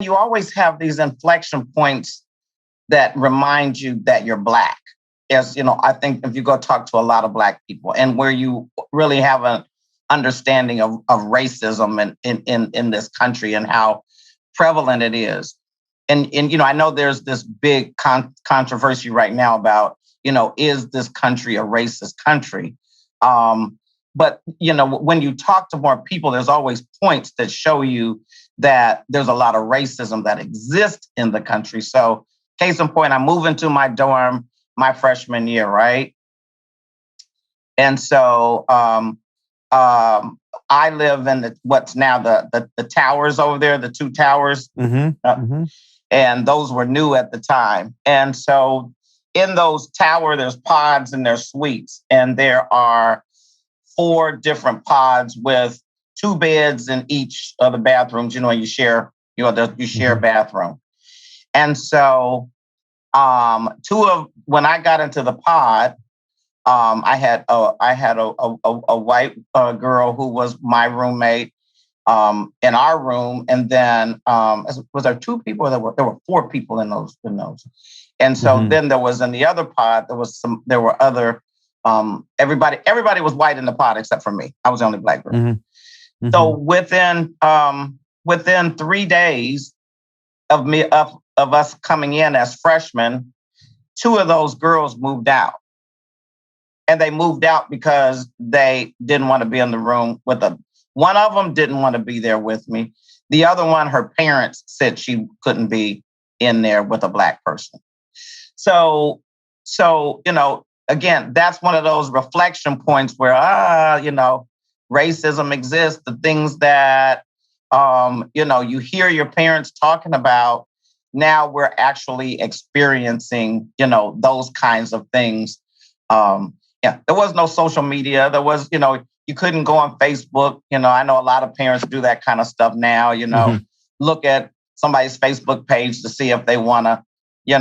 you always have these inflection points that remind you that you're Black. As you know, I think if you go talk to a lot of Black people and where you really have an understanding of racism in this country and how prevalent it is. And I know there's this big controversy right now about, is this country a racist country? But when you talk to more people, there's always points that show you that there's a lot of racism that exists in the country. So, case in point, I move into my dorm my freshman year, right? And so I live in what's now the towers over there, the two towers, and those were new at the time. And so in those towers, there's pods and there's suites, and there are 4 different pods with 2 beds in each of the bathrooms. You share a bathroom. And so when I got into the pod, I had a white girl who was my roommate in our room, and then was there 2 people? There were 4 people in those. And so then there was in the other pod there were other everybody was white in the pod except for me. I was the only Black girl. So within 3 days of us coming in as freshmen, 2 of those girls moved out. And they moved out because they didn't want to be in the room with them. One of them didn't want to be there with me. The other one, her parents said she couldn't be in there with a Black person. So again, that's one of those reflection points where, racism exists. The things that, you hear your parents talking about, now we're actually experiencing, those kinds of things. There was no social media. There was, you couldn't go on Facebook. I know a lot of parents do that kind of stuff now, look at somebody's Facebook page to see if they want to, I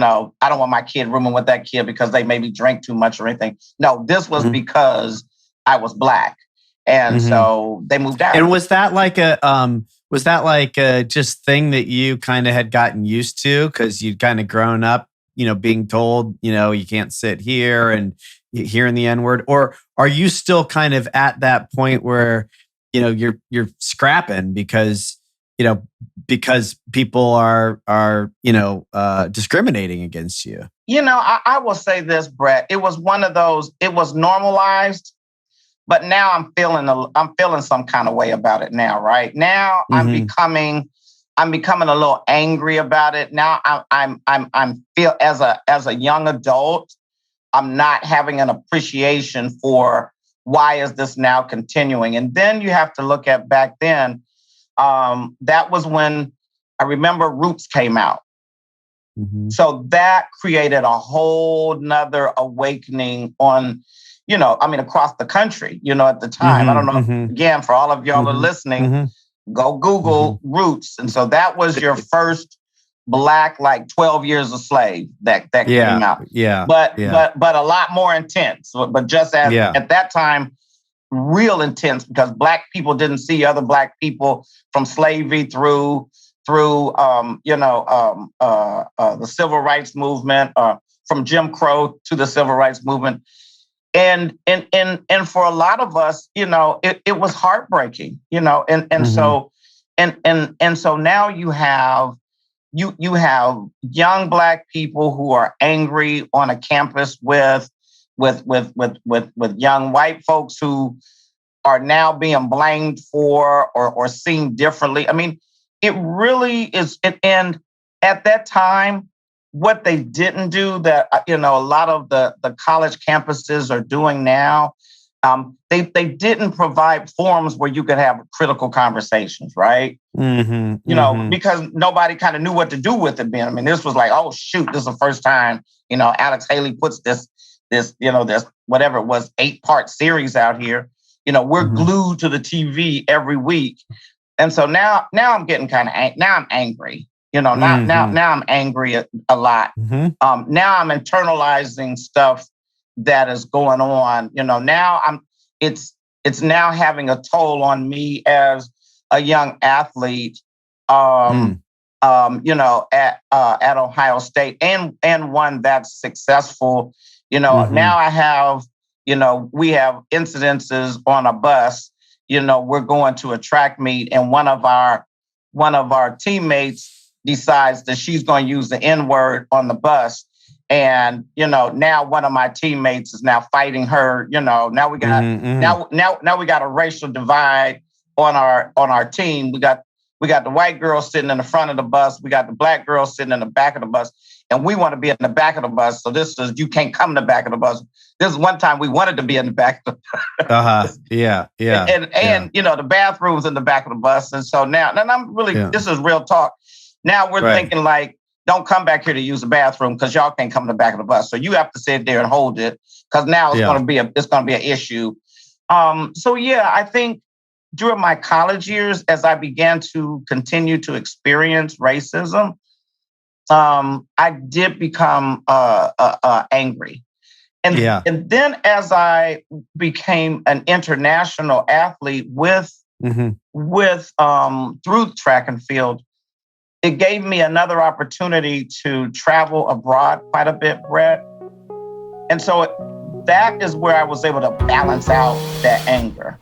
don't want my kid rooming with that kid because they maybe drink too much or anything. No, this was because I was Black. And so they moved out. And was that like a just thing that you kind of had gotten used to because you'd kind of grown up, being told, you can't sit here and hearing the N-word? Or are you still kind of at that point where, you're scrapping because people are discriminating against you? I will say this, Brett. It was one of those, it was normalized. But now I'm feeling some kind of way about it now, right? Now I'm becoming a little angry about it. Now I'm feel as a young adult, I'm not having an appreciation for why is this now continuing. And then you have to look at back then. That was when I remember Roots came out. So that created a whole nother awakening on, across the country, at the time. I don't know, again, for all of y'all that are listening, go Google Roots. And so that was your first Black, like 12 Years a Slave that came out. But a lot more intense. But just as at that time, real intense because Black people didn't see other Black people from slavery through the civil rights movement, from Jim Crow to the civil rights movement. And for a lot of us, it was heartbreaking, so now you have young Black people who are angry on a campus with young white folks who are now being blamed for or seen differently. I mean, it really is. And at that time, what they didn't do that, a lot of the college campuses are doing now, they didn't provide forums where you could have critical conversations, right? Because nobody kind of knew what to do with it then. I mean, this was like, oh, shoot, this is the first time, Alex Haley puts this, whatever it was, 8-part series out here. We're glued to the TV every week. And so now I'm getting now I'm angry. Now I'm angry a lot. Now I'm internalizing stuff that is going on. Now it's now having a toll on me as a young athlete. at Ohio State, and one that's successful. Now I have, we have incidences on a bus. We're going to a track meet, and one of our teammates decides that she's going to use the N word on the bus. And now one of my teammates is now fighting her. Now we got now we got a racial divide on our team. We got the white girl sitting in the front of the bus. We got the black girl sitting in the back of the bus. And we want to be in the back of the bus. So this is, you can't come in the back of the bus. This is one time we wanted to be in the back of the bus. Yeah. And the bathroom's in the back of the bus. And so now, and I'm really, this is real talk. Now we're thinking like, don't come back here to use the bathroom because y'all can't come in the back of the bus. So you have to sit there and hold it because now it's going to be an issue. I think during my college years, as I began to continue to experience racism, I did become angry. And then as I became an international athlete with through track and field, it gave me another opportunity to travel abroad quite a bit, Brett. And so that is where I was able to balance out that anger.